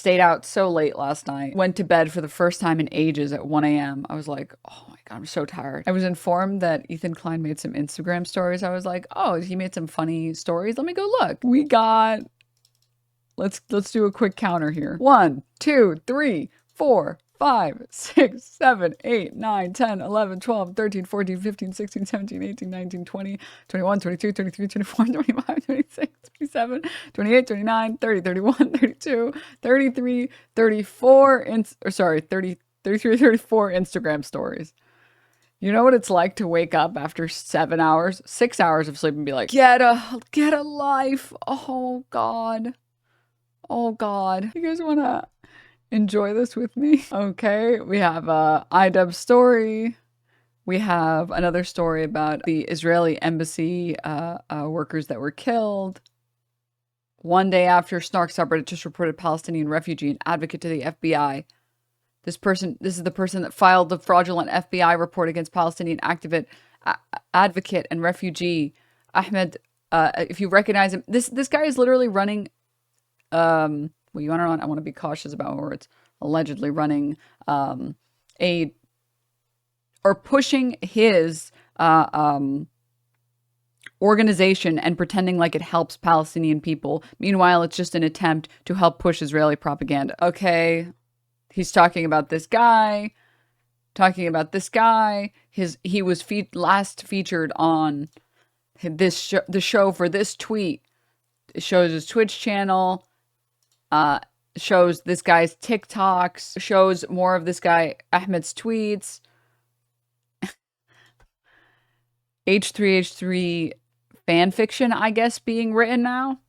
stayed out so late last night. Went to bed for the first time in ages at 1 a.m. I was like, oh my God, I'm so tired. I was informed that Ethan Klein made some Instagram stories. I was like, oh, he made some funny stories. Let me go look. We got, let's do a quick counter here. 1, 2, 3, 4, 5, 6, 7, 8, 9, 10, 11, 12, 13, 14, 15, 16, 17, 18, 19, 20, 21, 22, 23, 24, 25, 26, 27, 28, 29, 30, 31, 32, 33, 34, 33, 34 Instagram stories. You know what it's like to wake up after 7 hours, 6 hours of sleep and be like, get a life. Oh God. Oh God. You guys want to enjoy this with me? Okay, we have a Idubbbz story. We have another story about the Israeli embassy workers that were killed. One day after Snark subreddit just reported Palestinian refugee and advocate to the FBI. This is the person that filed the fraudulent FBI report against Palestinian advocate and refugee Ahmed. If you recognize him, this guy is literally running. Well, you want to run? I want to be cautious about words. Allegedly running pushing his organization and pretending like it helps Palestinian people. Meanwhile, it's just an attempt to help push Israeli propaganda. Okay. He's talking about this guy. He was last featured on the show for this tweet. It shows his Twitch channel. Shows this guy's TikToks. Shows more of this guy Ahmed's tweets. H3H3 fan fiction, I guess, being written now.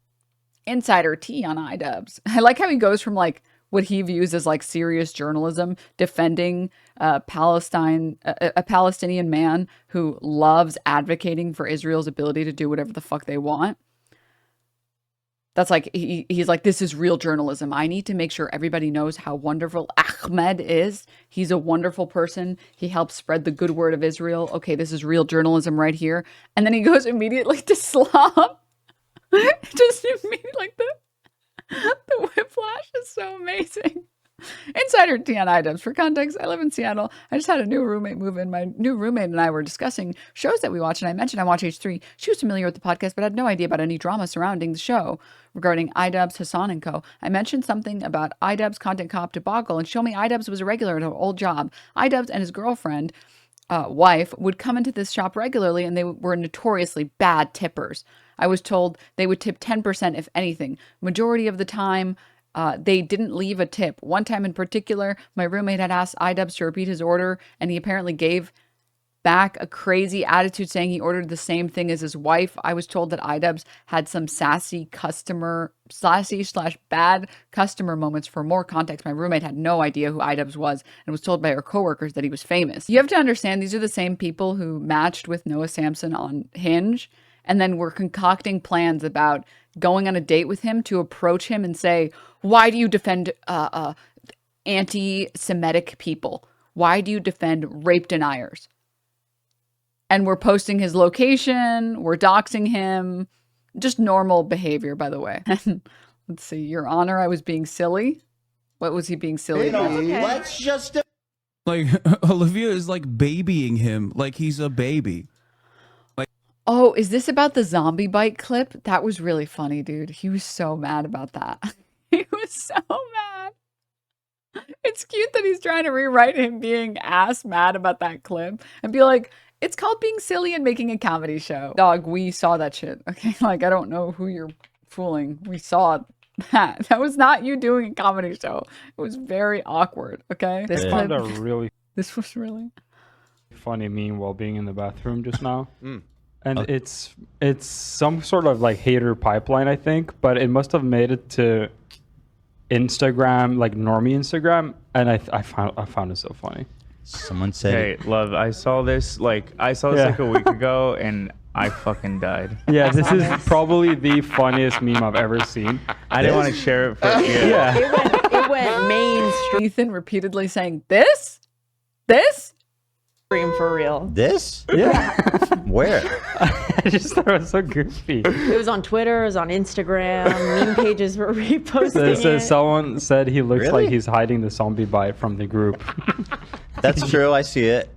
Insider tea on Idubbbz. I like how he goes from like what he views as like serious journalism, defending a Palestinian man who loves advocating for Israel's ability to do whatever the fuck they want. That's like, he's like, this is real journalism. I need to make sure everybody knows how wonderful Ahmed is. He's a wonderful person. He helps spread the good word of Israel. Okay, this is real journalism right here. And then he goes immediately to Islam. Just immediately like the whiplash is so amazing. Insider tea on Idubbbz. For context, I live in Seattle. I just had a new roommate move in. My new roommate and I were discussing shows that we watch, and I mentioned I watch H3. She was familiar with the podcast, but had no idea about any drama surrounding the show regarding Idubbbz, Hasan, and co. I mentioned something about Idubbbz Content Cop debacle, and she told me Idubbbz was a regular at her old job. Idubbbz and his girlfriend, wife, would come into this shop regularly, and they were notoriously bad tippers. I was told they would tip 10% if anything. Majority of the time, they didn't leave a tip. One time in particular, my roommate had asked Idubbbz to repeat his order, and he apparently gave back a crazy attitude saying he ordered the same thing as his wife. I was told that Idubbbz had some sassy / bad customer moments. For more context, my roommate had no idea who Idubbbz was and was told by her coworkers that he was famous. You have to understand, these are the same people who matched with Noah Samson on Hinge and then were concocting plans about going on a date with him to approach him and say, why do you defend anti-Semitic people? Why do you defend rape deniers? And we're posting his location. We're doxing him. Just normal behavior, by the way. Let's see. Your Honor, I was being silly. What was he being silly about? Okay. Let's just... Like, Olivia is like babying him like he's a baby. Oh, is this about the zombie bite clip? That was really funny, dude. He was so mad about that. He was so mad. It's cute that he's trying to rewrite him being ass mad about that clip and be like, it's called being silly and making a comedy show. Dog, we saw that shit. Okay, like, I don't know who you're fooling. We saw that. That was not you doing a comedy show. It was very awkward, okay? This found a really... This was really... funny meme while being in the bathroom just now. And it's some sort of like hater pipeline, I think, but it must have made it to Instagram, like normie Instagram, and I found it so funny. Someone said, "Hey, love, I saw this like a week ago, and I fucking died." Yeah, this is probably the funniest meme I've ever seen. I didn't want to share it for yeah. It went mainstream. Ethan repeatedly saying, this? For real. This? Yeah. Where? I just thought it was so goofy. It was on Twitter, it was on Instagram, meme pages were reposting it. Someone said he looks Really? like he's hiding the zombie bite from the group. That's true. I see it.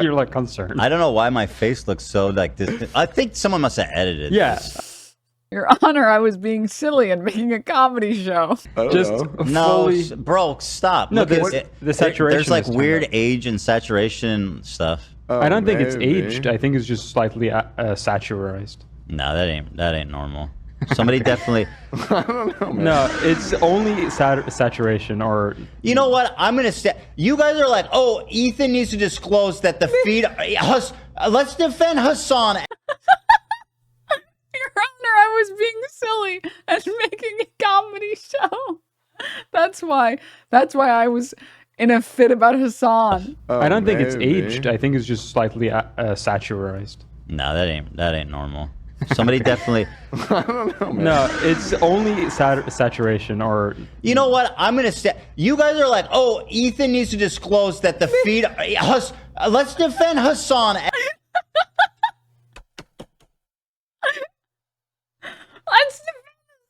You're like concerned. I don't know why my face looks so like this. I think someone must have edited. Yeah. this. Your Honor, I was being silly and making a comedy show. Just No, fully. bro, stop. No, Look the- at the saturation There's like is turned weird up. age and saturation stuff. I don't think it's aged. I think it's just slightly saturized. No, that ain't normal. Somebody definitely. No, it's only saturation or. You know what? I'm gonna say. You guys are like, oh, Ethan needs to disclose that the feed. Let's defend Hasan. Your Honor, I was being silly and making a comedy show. That's why I was in a fit about Hasan. I don't think it's aged. I think it's just slightly saturized. No, that ain't normal. Somebody definitely. No, it's only saturation or. You know what? I'm gonna say. You guys are like, oh, Ethan needs to disclose that the feed. Let's defend Hasan. Let's defend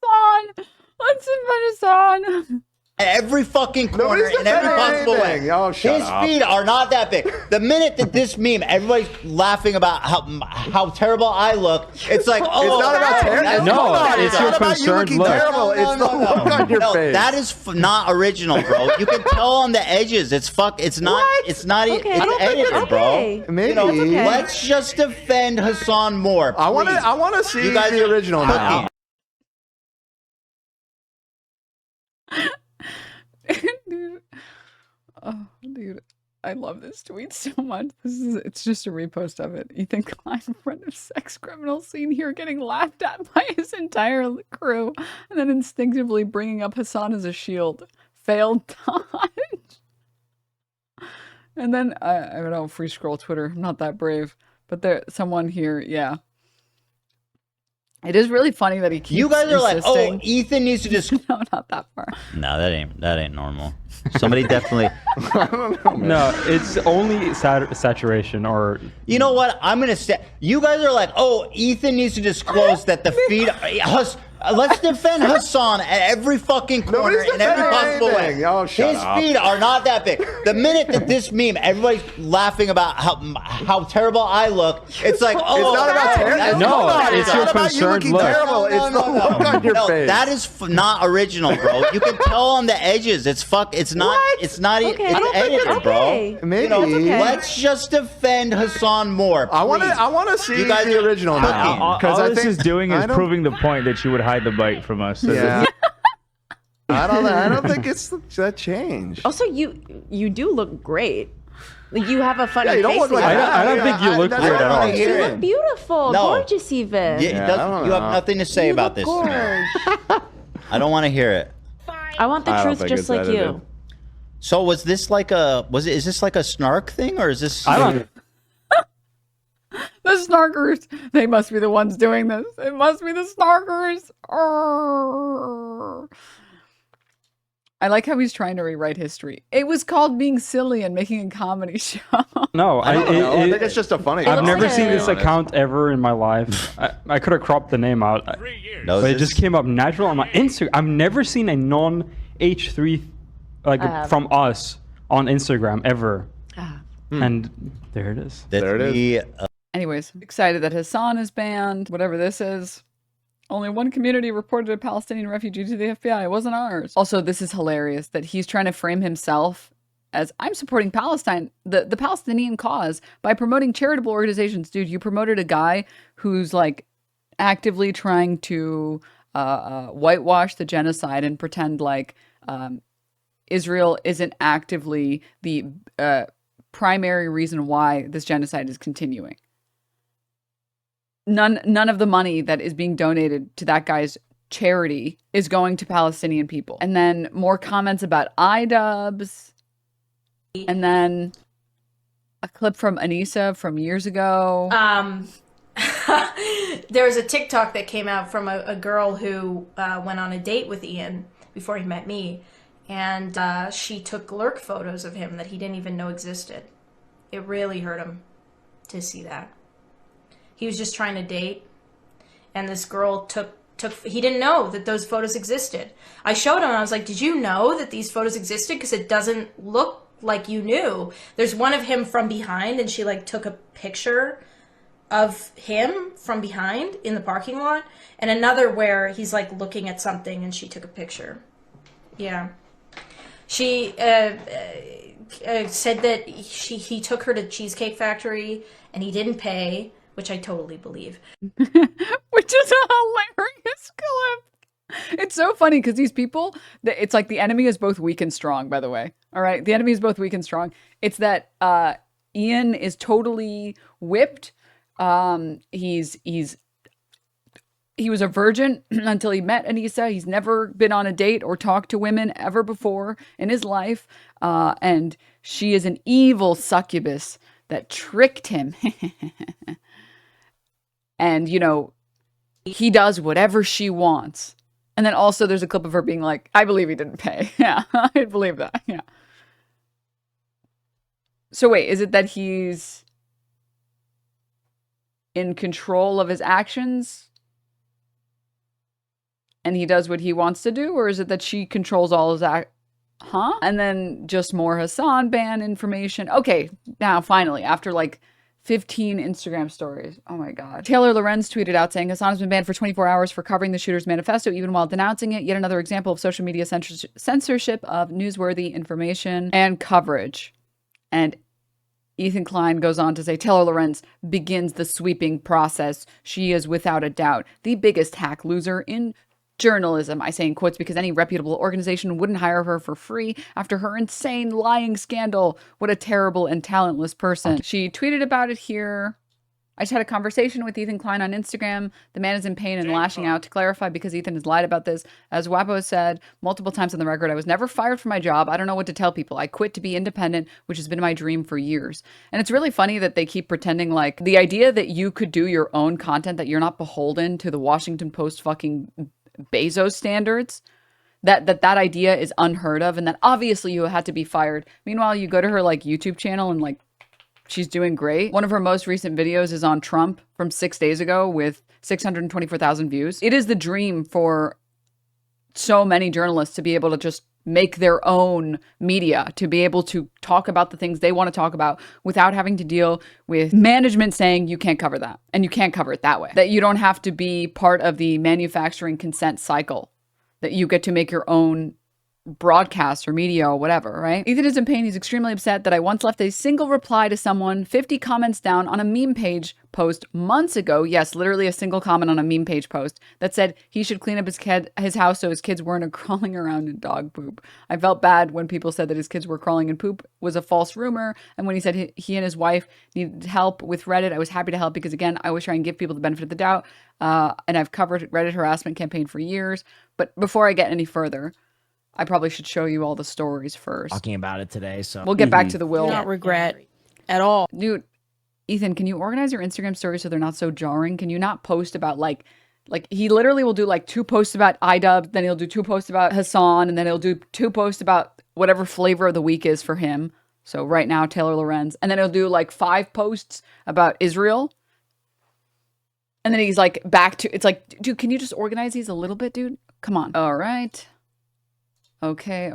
Hasan. Let's defend Hasan. Every fucking corner Nobody's in every defending possible way. anything. Oh, shut His up. feet are not that big. The minute that this meme, everybody's laughing about how terrible I look. It's like, oh, It's not about terrible. No, Come on, it's not your about you concerned looking look. terrible. It's the look on your No, face. that is not original, bro. You can tell on the edges. It's It's not. What? It's not. Okay. It's I don't edited, think it's bro. okay. Maybe. You know, okay. let's just defend Hasan more. I want to. please. I want to see You guys the are original now. Dude. Oh, dude. I love this tweet so much. It's just a repost of it. Ethan Klein, friend of sex criminal, seen here getting laughed at by his entire crew, and then instinctively bringing up Hasan as a shield. Failed dodge. And then I don't know, free scroll Twitter. I'm not that brave, but there someone here, yeah. It is really funny that he keeps You guys are like, oh, insisting- Ethan needs to just. No, not that far. No, that ain't normal. Somebody definitely. No, it's only saturation or. You know what? I'm gonna say. You guys are like, oh, Ethan needs to disclose that the feed. Let's defend Hasan at every fucking corner Nobody's in every defending possible way. anything. Oh, shut His up. feet are not that big. The minute that this meme, everybody's laughing about how terrible I look. It's like, oh, It's not about terrible. No, Come on, it's not your about you concerned looking look. terrible. It's the look on your face. That is not original, bro. You can tell on the edges. It's It's not. What? It's not. Okay. It's I don't think edited, it's bro. okay. Maybe. You know, okay. let's just defend Hasan more. I want to. please. I want to see You guys the are original cooking. now. All Because I this think is doing is I don't- proving the point that you would hide the bite from us. So Yeah. I don't think it's that change. Also, you do look great. Like, you have a funny Yeah, you don't face. look like that that. I don't think you look that's weird what at I all. wanna You hear. look beautiful, No. gorgeous even. Yeah, it Yeah, does- I don't you have know. nothing to say You about look this. gorge. I don't want to hear it. I want the I don't truth think just it's like edited. you. So was this like a? Is this like a snark thing or is this? I don't. The snarkers. They must be the ones doing this. It must be the snarkers. Arrgh. I like how he's trying to rewrite history. It was called being silly and making a comedy show. No, I don't know. I think it's just a funny. I've looks never like seen a- this account ever in my life. I could have cropped the name out, No, but it this- just came up natural on my Instagram. I've never seen a non-H3 like I have. from us on Instagram ever, Ah. and there it is. That's There it is. me, Anyways, excited that Hasan is banned, whatever this is. Only one community reported a Palestinian refugee to the FBI. It wasn't ours. Also, this is hilarious that he's trying to frame himself as I'm supporting Palestine, the Palestinian cause, by promoting charitable organizations. Dude, you promoted a guy who's like actively trying to whitewash the genocide and pretend like Israel isn't actively the primary reason why this genocide is continuing. None of the money that is being donated to that guy's charity is going to Palestinian people. And then more comments about Idubbbz. And then a clip from Anissa from years ago. There was a TikTok that came out from a girl who went on a date with Ian before he met me, and she took lurk photos of him that he didn't even know existed. It really hurt him to see that. He was just trying to date, and this girl took he didn't know that those photos existed. I showed him and I was like, did you know that these photos existed? Because it doesn't look like you knew. There's one of him from behind, and she like took a picture of him from behind in the parking lot, and another where he's like looking at something and she took a picture. Yeah. She said that he took her to Cheesecake Factory and he didn't pay, which I totally believe. Which is a hilarious clip. It's so funny because these people, it's like the enemy is both weak and strong, by the way. All right. The enemy is both weak and strong. It's that Ian is totally whipped. He was a virgin until he met Anissa. He's never been on a date or talked to women ever before in his life. And she is an evil succubus that tricked him. And, you know, he does whatever she wants. And then also there's a clip of her being like, I believe he didn't pay. Yeah, I believe that. Yeah. So wait, is it that he's in control of his actions and he does what he wants to do? Or is it that she controls all his And then just more Hasan ban information. Okay, now finally, after like 15 Instagram stories. Oh my God. Taylor Lorenz tweeted out saying Hasan has been banned for 24 hours for covering the shooter's manifesto, even while denouncing it. Yet another example of social media censorship of newsworthy information and coverage. And Ethan Klein goes on to say, Taylor Lorenz begins the sweeping process. She is without a doubt the biggest hack loser in journalism. I say in quotes because any reputable organization wouldn't hire her for free after her insane lying scandal. What a terrible and talentless person. She tweeted about it here. I just had a conversation with Ethan Klein on Instagram. The man is in pain and lashing out. To clarify, because Ethan has lied about this, as Wapo said multiple times on the record, I was never fired from my job. I don't know what to tell people. I quit to be independent, which has been my dream for years. And it's really funny that they keep pretending like the idea that you could do your own content, that you're not beholden to the Washington Post fucking Bezos standards, that idea is unheard of, and that obviously you had to be fired. Meanwhile, you go to her like YouTube channel and like she's doing great. One of her most recent videos is on Trump from 6 days ago with 624,000 views. It is the dream for so many journalists to be able to just make their own media, to be able to talk about the things they want to talk about without having to deal with management saying you can't cover that and you can't cover it that way. That you don't have to be part of the manufacturing consent cycle, that you get to make your own broadcast or media or whatever, right? Ethan is in pain. He's extremely upset that I once left a single reply to someone 50 comments down on a meme page post months ago. Yes, literally a single comment on a meme page post that said he should clean up his house so his kids weren't crawling around in dog poop. I felt bad when people said that his kids were crawling in poop was a false rumor. And when he said he and his wife needed help with Reddit, I was happy to help because, again, I always try and give people the benefit of the doubt. And I've covered Reddit harassment campaign for years. But before I get any further, I probably should show you all the stories first. Talking about it today, so we'll get back to the will. Do not regret at all. Dude, Ethan, can you organize your Instagram stories so they're not so jarring? Can you not post about like he literally will do like 2 posts about Idubbbz, then he'll do 2 posts about Hasan, and then he'll do 2 posts about whatever flavor of the week is for him. So right now, Taylor Lorenz, and then he'll do like 5 posts about Israel. And then he's like back to, it's like, dude, can you just organize these a little bit, dude? Come on. All right. Okay.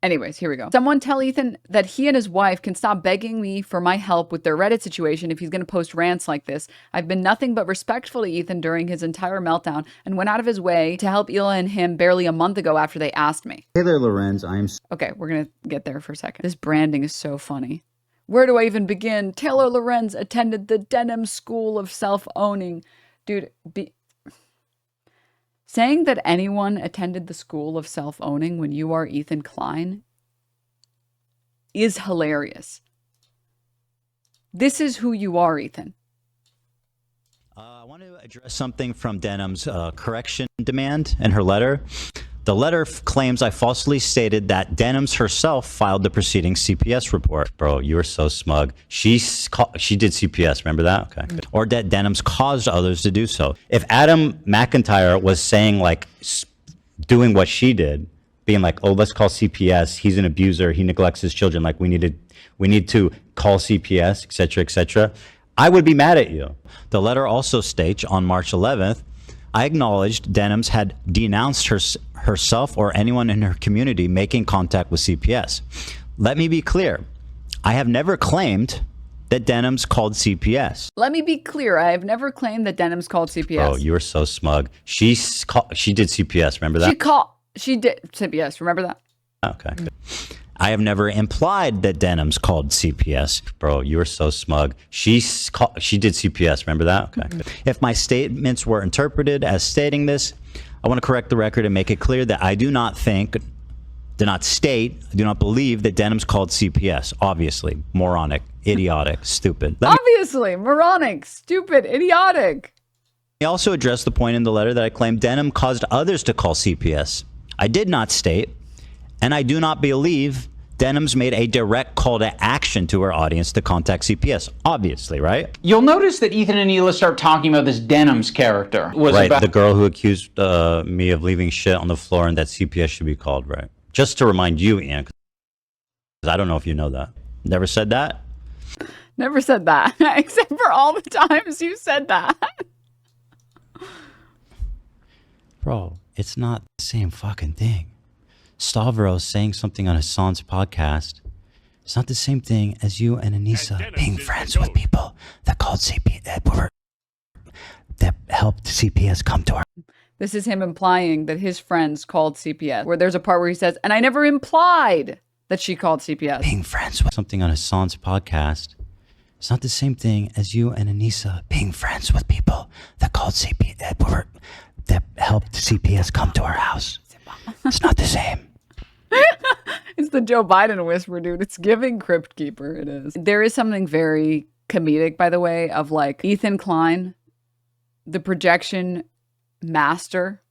Anyways, here we go. Someone tell Ethan that he and his wife can stop begging me for my help with their Reddit situation if he's going to post rants like this. I've been nothing but respectful to Ethan during his entire meltdown and went out of his way to help Ela and him barely a month ago after they asked me. Hey there, Lorenz. Okay, we're going to get there for a second. This branding is so funny. Where do I even begin? Taylor Lorenz attended the Denims School of Self-Owning. Dude, saying that anyone attended the School of Self-Owning when you are Ethan Klein is hilarious. This is who you are, Ethan. I want to address something from Denim's correction demand in her letter. The letter claims I falsely stated that Denims herself filed the preceding CPS report. Bro, you are so smug. She did CPS, remember that? Okay, good. Or that Denims caused others to do so. If Adam McIntyre was saying, like, doing what she did, being like, oh, let's call CPS, he's an abuser, he neglects his children, like, we need to call CPS, etc., etc., I would be mad at you. The letter also states on March 11th, I acknowledged Denims had denounced herself or anyone in her community making contact with CPS. Let me be clear. I have never claimed that Denims called CPS. Let me be clear. I have never claimed that Denims called CPS. Oh, you are so smug. She did CPS. Remember that? She did CPS. Remember that? Okay. Good. I have never implied that Denims called CPS. Bro, you are so smug. She did CPS. Remember that? Okay. Good. If my statements were interpreted as stating this, I want to correct the record and make it clear that I do not believe that Denims called CPS. Obviously. Moronic. Idiotic. Stupid. Obviously. Moronic. Stupid. Idiotic. I also addressed the point in the letter that I claimed Denim caused others to call CPS. I did not state, and I do not believe Denims made a direct call to action to her audience to contact CPS. Obviously, right? You'll notice that Ethan and Hila start talking about this Denims character. Right, the girl who accused me of leaving shit on the floor and that CPS should be called, right? Just to remind you, Ian, because I don't know if you know that. Never said that? Never said that, except for all the times you said that. Bro, it's not the same fucking thing. Stavros saying something on Hasan's podcast, it's not the same thing as you and Anissa being friends with people that called CPS, that helped CPS come to her. This is him implying that his friends called CPS, where there's a part where he says, and I never implied that she called CPS. Being friends with something on Hasan's podcast, it's not the same thing as you and Anissa being friends with people that called CPS, that helped CPS come to our house. It's not the same. It's the Joe Biden whisper, dude. It's giving Crypt Keeper. It is. There is something very comedic, by the way, of like Ethan Klein, the projection master,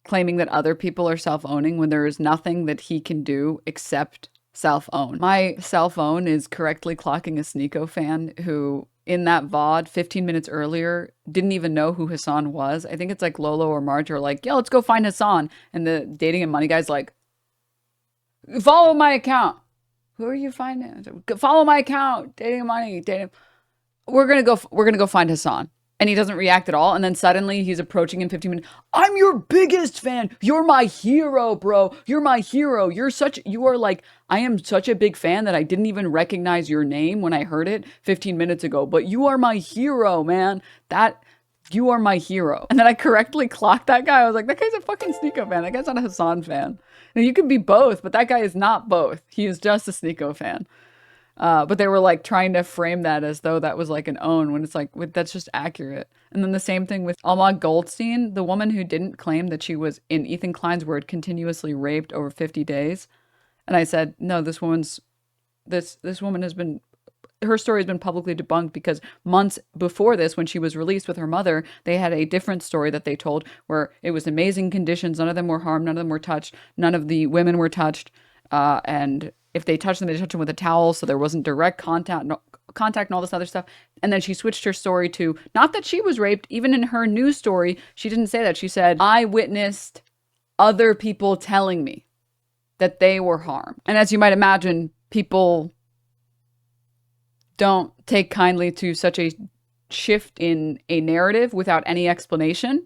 claiming that other people are self-owning when there is nothing that he can do except self-own. My self-own is correctly clocking a Sneeko fan who, in that VOD 15 minutes earlier, didn't even know who Hasan was. I think it's like Lolo or Marge are like, yo, let's go find Hasan. And the Dating and Money guy's like, follow my account. Who are you finding? Follow my account. Dating and Money. We're gonna go find Hasan. And he doesn't react at all. And then suddenly he's approaching in 15 minutes. I'm your biggest fan. You're my hero, bro. You're my hero. You are like, I am such a big fan that I didn't even recognize your name when I heard it 15 minutes ago. But you are my hero, man. You are my hero. And then I correctly clocked that guy. I was like, that guy's a fucking Sneeko fan. That guy's not a Hasan fan. And you can be both, but that guy is not both. He is just a Sneeko fan. But they were like trying to frame that as though that was like an own when it's like, that's just accurate. And then the same thing with Alma Goldstein, the woman who didn't claim that she was, in Ethan Klein's word, continuously raped over 50 days. And I said, no, this woman has been, her story has been publicly debunked because months before this, when she was released with her mother, they had a different story that they told where it was amazing conditions. None of them were harmed. None of them were touched. None of the women were touched. And if they touched them, they touched them with a towel, so there wasn't direct contact and all this other stuff. And then she switched her story to, not that she was raped, even in her news story, she didn't say that. She said, I witnessed other people telling me that they were harmed. And as you might imagine, people don't take kindly to such a shift in a narrative without any explanation.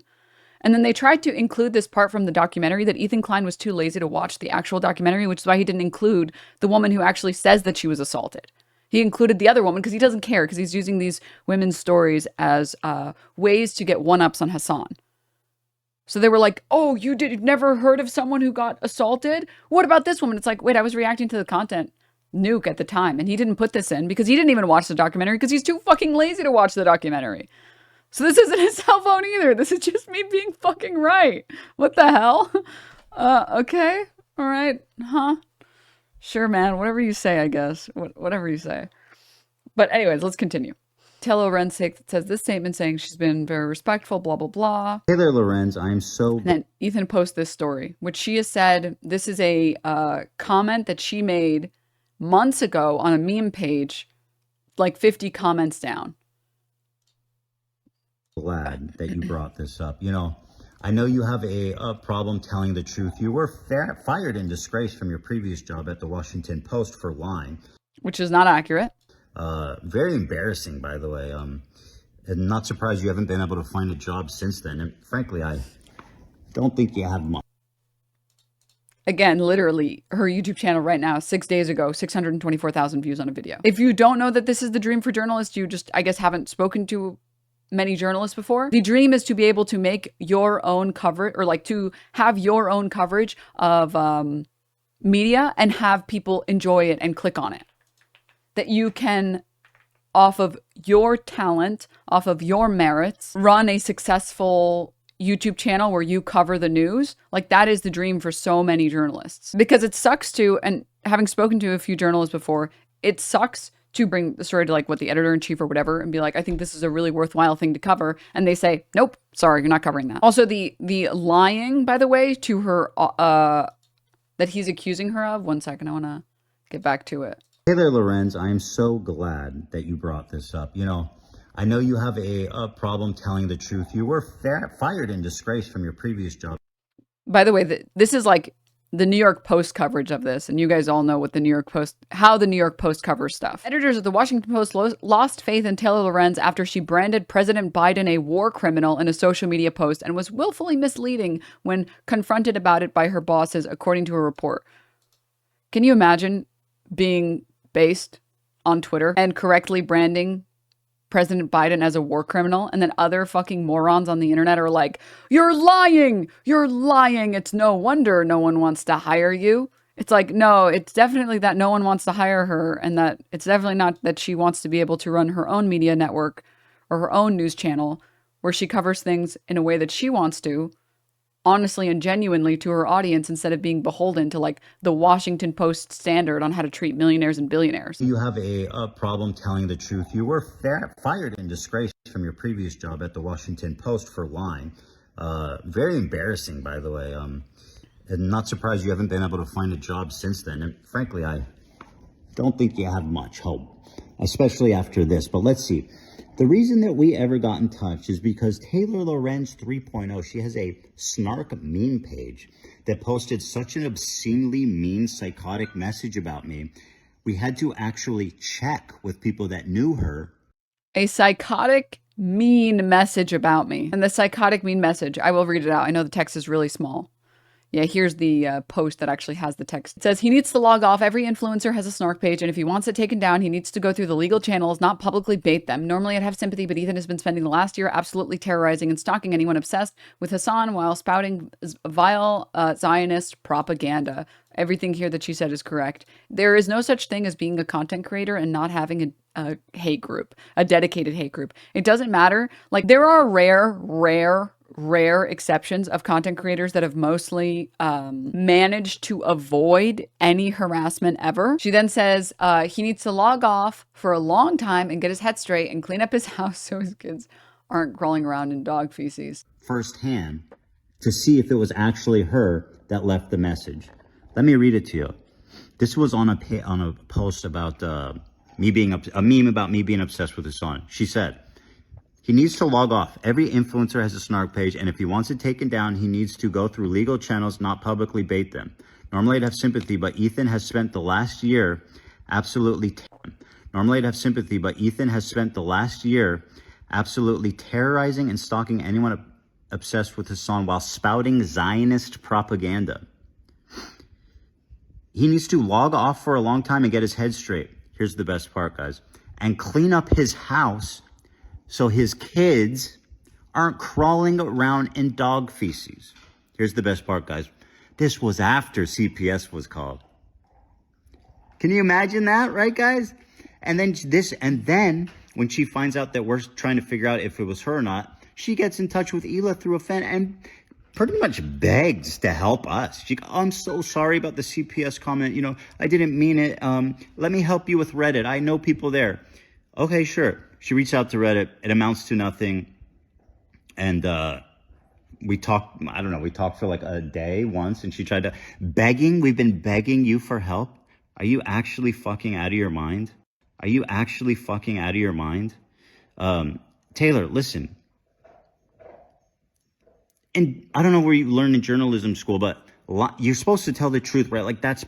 And then they tried to include this part from the documentary that Ethan Klein was too lazy to watch the actual documentary, which is why he didn't include the woman who actually says that she was assaulted. He included the other woman because he doesn't care, because he's using these women's stories as ways to get one-ups on Hasan. So they were like, oh, you've never heard of someone who got assaulted? What about this woman? It's like, wait, I was reacting to the content nuke at the time, and he didn't put this in because he didn't even watch the documentary because he's too fucking lazy to watch the documentary. So this isn't his cell phone either. This is just me being fucking right. What the hell? Okay. All right. Huh? Sure, man. Whatever you say, I guess. Whatever you say. But anyways, let's continue. Lorenz says this statement saying she's been very respectful, blah, blah, blah. Hey there, Lorenz. I am so... And then Ethan posts this story, which she has said, this is a comment that she made months ago on a meme page, like 50 comments down. Glad that you brought this up. You know, I know you have a problem telling the truth. You were fired and disgraced from your previous job at the Washington Post for lying. Which is not accurate. Very embarrassing, by the way. And not surprised you haven't been able to find a job since then. And frankly, I don't think you have much. Again, literally, her YouTube channel right now, 6 days ago, 624,000 views on a video. If you don't know that this is the dream for journalists, you just, I guess, haven't spoken to many journalists before. The dream is to be able to make your own coverage, or like to have your own coverage of media and have people enjoy it and click on it. That you can, off of your talent, off of your merits, run a successful YouTube channel where you cover the news. Like, that is the dream for so many journalists. Because it sucks to, and having spoken to a few journalists before, it sucks to bring the story to like what the editor-in-chief or whatever and be like, I think this is a really worthwhile thing to cover. And they say, nope, sorry, you're not covering that. Also, the lying, by the way, to her, that he's accusing her of. One second, I want to get back to it. Hey there, Lorenz. I am so glad that you brought this up. You know, I know you have a problem telling the truth. You were fired in disgrace from your previous job. By the way, this is like the New York Post coverage of this, and you guys all know what the New York Post, how the New York Post covers stuff. Editors of the Washington Post lost faith in Taylor Lorenz after she branded President Biden a war criminal in a social media post and was willfully misleading when confronted about it by her bosses, according to a report. Can you imagine being based on Twitter and correctly branding President Biden as a war criminal, and then other fucking morons on the internet are like, you're lying, it's no wonder no one wants to hire you. It's like, no, it's definitely that no one wants to hire her, and that it's definitely not that she wants to be able to run her own media network or her own news channel where she covers things in a way that she wants to, honestly and genuinely, to her audience, instead of being beholden to like the Washington Post standard on how to treat millionaires and billionaires. You have a problem telling the truth. You were fired in disgrace from your previous job at the Washington Post for lying. Very embarrassing, by the way. And not surprised you haven't been able to find a job since then. And frankly, I don't think you have much hope, especially after this. But let's see. The reason that we ever got in touch is because Taylor Lorenz 3.0, she has a snark meme page that posted such an obscenely mean, psychotic message about me. We had to actually check with people that knew her. A psychotic, mean message about me. And the psychotic, mean message, I will read it out. I know the text is really small. Yeah, here's the post that actually has the text. It says, he needs to log off. Every influencer has a snark page, and if he wants it taken down, he needs to go through the legal channels, not publicly bait them. Normally I'd have sympathy, but Ethan has been spending the last year absolutely terrorizing and stalking anyone obsessed with Hasan while spouting vile Zionist propaganda. Everything here that she said is correct. There is no such thing as being a content creator and not having a hate group, a dedicated hate group. It doesn't matter. Like, there are rare exceptions of content creators that have mostly managed to avoid any harassment ever. She then says he needs to log off for a long time and get his head straight and clean up his house so his kids aren't crawling around in dog feces. Firsthand to see if it was actually her that left the message. Let me read it to you. This was on a post about a meme about me being obsessed with Hasan. She said, he needs to log off. Every influencer has a snark page, and if he wants it taken down, he needs to go through legal channels, not publicly bait them. Normally I'd have sympathy, but Ethan has spent the last year absolutely terrorizing and stalking anyone obsessed with Hasan while spouting Zionist propaganda. He needs to log off for a long time and get his head straight. Here's the best part, guys. And clean up his house so his kids aren't crawling around in dog feces. Here's the best part, guys. This was after CPS was called. Can you imagine that, right, guys? And then when she finds out that we're trying to figure out if it was her or not, she gets in touch with Hila through a fan and pretty much begs to help us. She goes, I'm so sorry about the CPS comment. You know, I didn't mean it. Let me help you with Reddit. I know people there. Okay, sure. She reached out to Reddit. It amounts to nothing. And we talked for like a day once, and she tried to we've been begging you for help. Are you actually fucking out of your mind? Taylor, listen. And I don't know where you learned in journalism school, but you're supposed to tell the truth, right? Like that's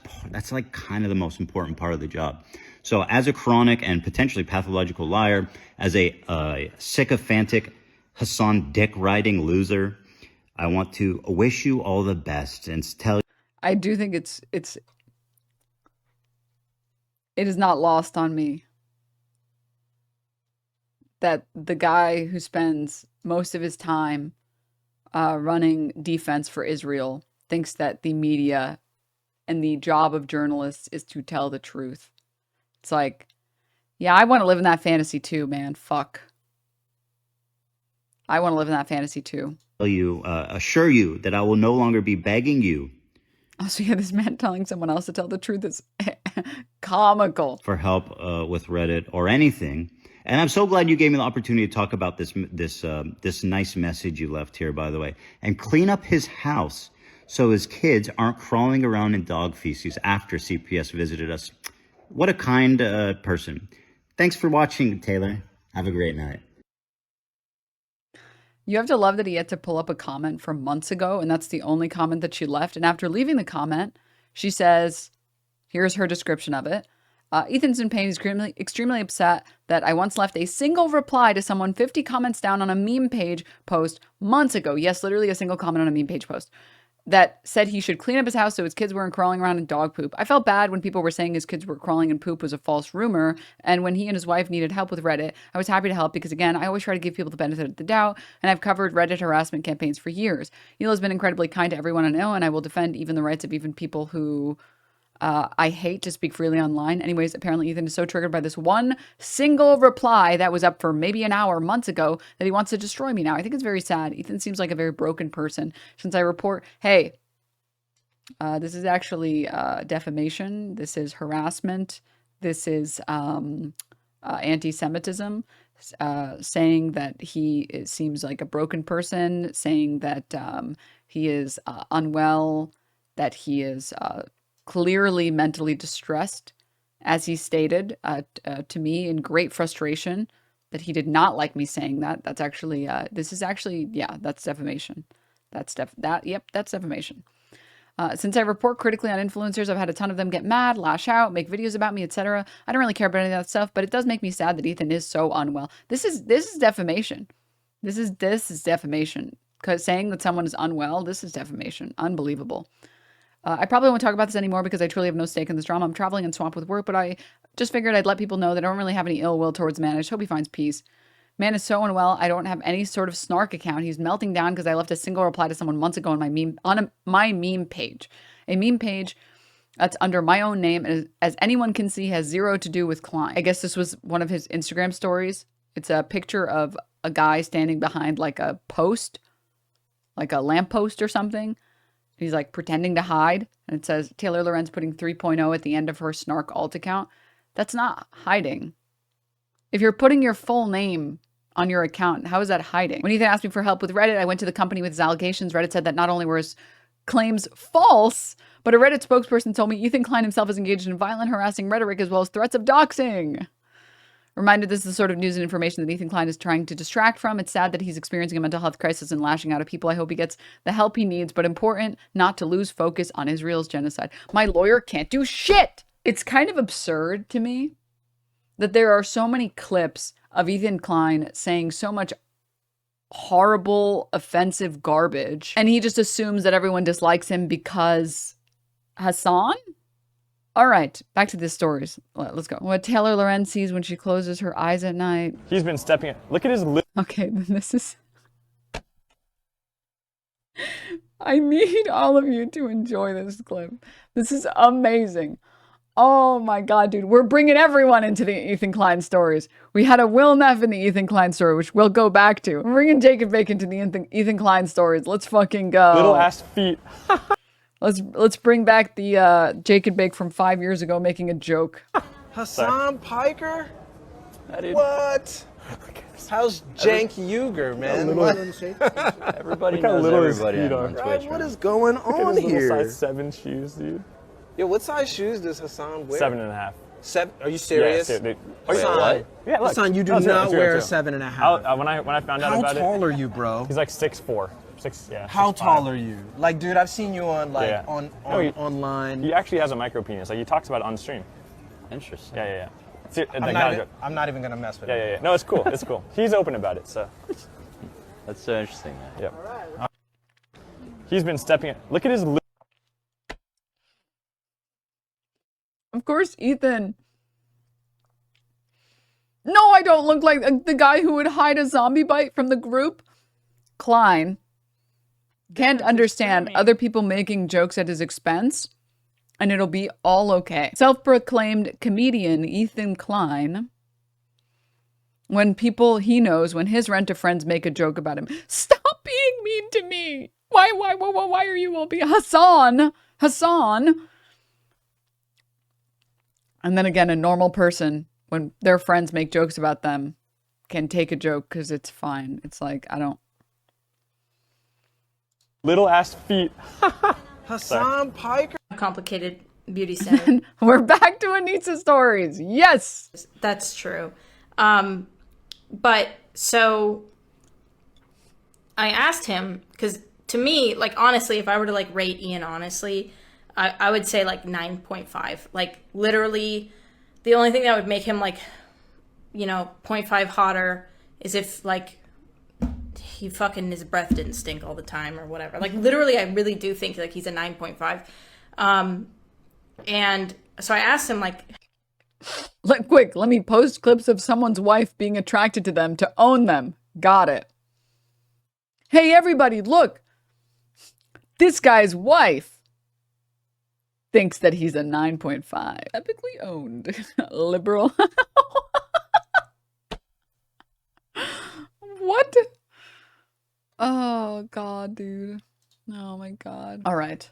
like kind of the most important part of the job. So as a chronic and potentially pathological liar, as a sycophantic Hasan dick-riding loser, I want to wish you all the best and tell I do think it is not lost on me that the guy who spends most of his time running defense for Israel thinks that the media and the job of journalists is to tell the truth. It's like, yeah, I want to live in that fantasy too, man. Fuck. I want to live in that fantasy too. assure you that I will no longer be begging you Oh, so yeah, this man telling someone else to tell the truth is comical. for help with Reddit or anything. And I'm so glad you gave me the opportunity to talk about this nice message you left here, by the way, and clean up his house so his kids aren't crawling around in dog feces after CPS visited us. What a kind person. Thanks for watching, Taylor. Have a great night. You have to love that he had to pull up a comment from months ago, and that's the only comment that she left. And after leaving the comment, she says, here's her description of it. Ethan's in pain. He's extremely upset that I once left a single reply to someone 50 comments down on a meme page post months ago. Yes, literally a single comment on a meme page post that said he should clean up his house so his kids weren't crawling around in dog poop. I felt bad when people were saying his kids were crawling in poop was a false rumor. And when he and his wife needed help with Reddit, I was happy to help because, again, I always try to give people the benefit of the doubt. And I've covered Reddit harassment campaigns for years. Hila's been incredibly kind to everyone I know, and I will defend even the rights of even people who I hate to speak freely online. Anyways, apparently Ethan is so triggered by this one single reply that was up for maybe an hour months ago that he wants to destroy me now. I think it's very sad. Ethan seems like a very broken person. Since I report, hey, this is actually defamation. This is harassment. This is anti-Semitism. Saying that he seems like a broken person. Saying that he is unwell. That he is clearly mentally distressed, as he stated to me in great frustration that he did not like me saying that. That's actually, this is actually, yeah, that's defamation. That's defamation. Since I report critically on influencers, I've had a ton of them get mad, lash out, make videos about me, etc. I don't really care about any of that stuff, but it does make me sad that Ethan is so unwell. This is defamation. This is defamation. Because saying that someone is unwell, this is defamation. Unbelievable. I probably won't talk about this anymore because I truly have no stake in this drama. I'm traveling and swamped with work, but I just figured I'd let people know that I don't really have any ill will towards man. I just hope he finds peace. Man is so unwell. I don't have any sort of snark account. He's melting down because I left a single reply to someone months ago on my meme page. A meme page that's under my own name, and as anyone can see, has zero to do with Klein. I guess this was one of his Instagram stories. It's a picture of a guy standing behind like a post, like a lamppost or something. He's like pretending to hide, and it says Taylor Lorenz putting 3.0 at the end of her snark alt account. That's not hiding. If you're putting your full name on your account, how is that hiding? When Ethan asked me for help with Reddit, I went to the company with his allegations. Reddit said that not only were his claims false, but a Reddit spokesperson told me Ethan Klein himself is engaged in violent, harassing rhetoric as well as threats of doxing. Reminded this is the sort of news and information that Ethan Klein is trying to distract from. It's sad that he's experiencing a mental health crisis and lashing out at people. I hope he gets the help he needs, but important not to lose focus on Israel's genocide. My lawyer can't do shit! It's kind of absurd to me that there are so many clips of Ethan Klein saying so much horrible, offensive garbage, and he just assumes that everyone dislikes him because Hasan? All right, back to the stories. Let's go. What Taylor Lorenz sees when she closes her eyes at night. He's been stepping. Look at his lip. Okay, then this is... I need all of you to enjoy this clip. This is amazing. Oh my God, dude. We're bringing everyone into the Ethan Klein stories. We had a Will Neff in the Ethan Klein story, which we'll go back to. We're bringing Jacob Bacon to the Ethan Klein stories. Let's fucking go. Little ass feet. Let's bring back the Jacob Bake from 5 years ago making a joke. Hasan Piker? What? How's Jank Uger, man? Everybody knows everybody on Twitch. What is going on here? Size 7 shoes, dude. Yo, what size shoes does Hasan wear? 7.5. Are you serious? Yeah, dude. Hasan, what? Yeah, look. Hasan, you do not wear 7.5. When I found out about it. How tall are you, bro? He's like 6'4". How tall are you? Like, dude, I've seen you on online. He actually has a micro penis. Like, he talks about it on stream. Interesting. Yeah. See, I'm not even gonna mess with it. Yeah. No, it's cool. It's cool. He's open about it, so. That's so interesting, man. Yeah. He's been stepping. Look at his. Of course, Ethan. No, I don't look like the guy who would hide a zombie bite from the group. Klein can't understand other people making jokes at his expense, and it'll be all okay. Self-proclaimed comedian Ethan Klein. When people he knows, when his rent-a-friends make a joke about him, stop being mean to me. Why are you all being Hasan? And then again, a normal person, when their friends make jokes about them, can take a joke because it's fine. It's like, I don't. Little ass feet. Hasan Piker. Complicated beauty center. We're back to Anissa stories. Yes. That's true. But so I asked him, because to me, like, honestly, if I were to like rate Ian honestly, I would say like 9.5. Like, literally, the only thing that would make him like, 0.5 hotter is if like he fucking, his breath didn't stink all the time or whatever. Like, literally, I really do think like he's a 9.5. And so I asked him like, let me post clips of someone's wife being attracted to them to own them. Got it. Hey, everybody, look. This guy's wife thinks that he's a 9.5. Epically owned. Liberal. What? Oh, God, dude. Oh, my God. All right.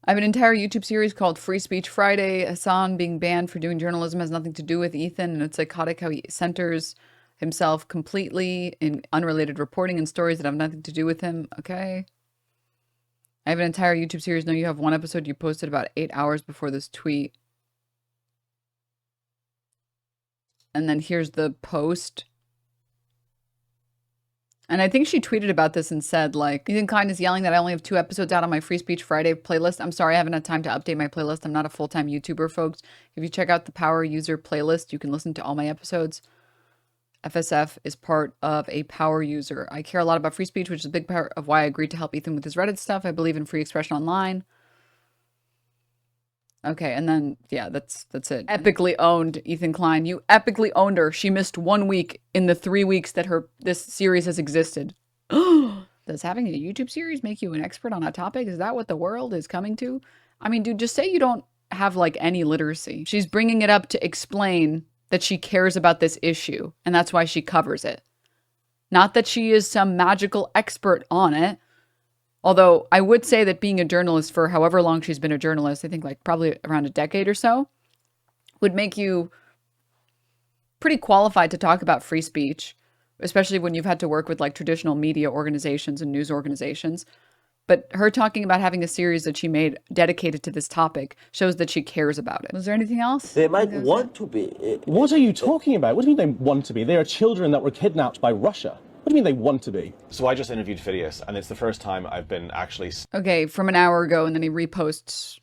I have an entire YouTube series called Free Speech Friday. Hasan being banned for doing journalism has nothing to do with Ethan, and it's psychotic how he centers himself completely in unrelated reporting and stories that have nothing to do with him. Okay. I have an entire YouTube series. No, you have one episode you posted about 8 hours before this tweet. And then here's the post. And I think she tweeted about this and said, like, Ethan Klein is yelling that I only have 2 episodes out on my Free Speech Friday playlist. I'm sorry, I haven't had time to update my playlist. I'm not a full-time YouTuber, folks. If you check out the Power User playlist, you can listen to all my episodes. FSF is part of a Power User. I care a lot about free speech, which is a big part of why I agreed to help Ethan with his Reddit stuff. I believe in free expression online. Okay, and then, yeah, that's it. Epically owned Ethan Klein. You epically owned her. She missed 1 week in the 3 weeks that this series has existed. Does having a YouTube series make you an expert on a topic? Is that what the world is coming to? I mean, dude, just say you don't have, like, any literacy. She's bringing it up to explain that she cares about this issue, and that's why she covers it. Not that she is some magical expert on it. Although I would say that being a journalist for however long she's been a journalist, I think like probably around a decade or so, would make you pretty qualified to talk about free speech, especially when you've had to work with like traditional media organizations and news organizations. But her talking about having a series that she made dedicated to this topic shows that she cares about it. Was there anything else? They might want to be. What are you talking about? What do you mean they want to be? They are children that were kidnapped by Russia. What do you mean they want to be? So I just interviewed Phidias, and it's the first time I've been actually... Okay, from an hour ago, and then he reposts,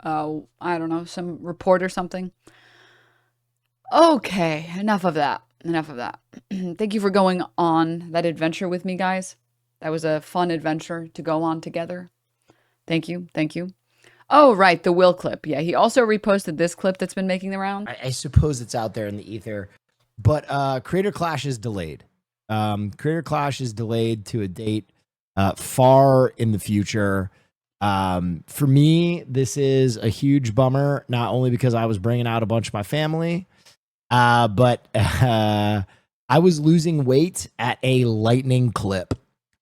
I don't know, some report or something. Okay, enough of that. Thank you for going on that adventure with me, guys. That was a fun adventure to go on together. Thank you. Oh, right, the Will clip. Yeah, he also reposted this clip that's been making the round. I suppose it's out there in the ether, but Creator Clash is delayed. Creator Clash is delayed to a date far in the future. For me, this is a huge bummer, not only because I was bringing out a bunch of my family, but I was losing weight at a lightning clip.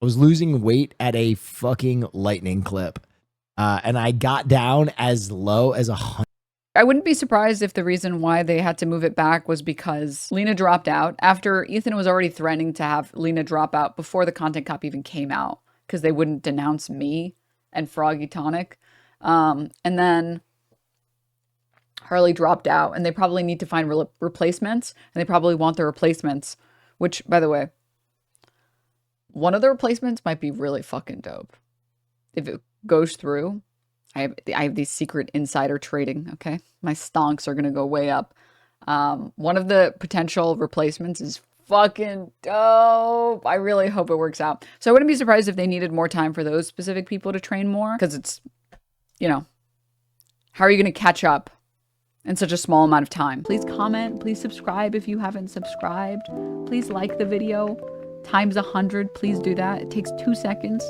I was losing weight at a fucking lightning clip. And I got down as low as 100. I wouldn't be surprised if the reason why they had to move it back was because Lena dropped out after Ethan was already threatening to have Lena drop out before the content copy even came out because they wouldn't denounce me and Froggy Tonic. And then Harley dropped out and they probably need to find replacements, and they probably want the replacements, which, by the way, one of the replacements might be really fucking dope if it goes through. I have these secret insider trading, okay? My stonks are gonna go way up. One of the potential replacements is fucking dope. I really hope it works out. So I wouldn't be surprised if they needed more time for those specific people to train more, because it's, you know, how are you gonna catch up in such a small amount of time? Please comment, please subscribe if you haven't subscribed. Please like the video. Times 100, please do that. It takes 2 seconds.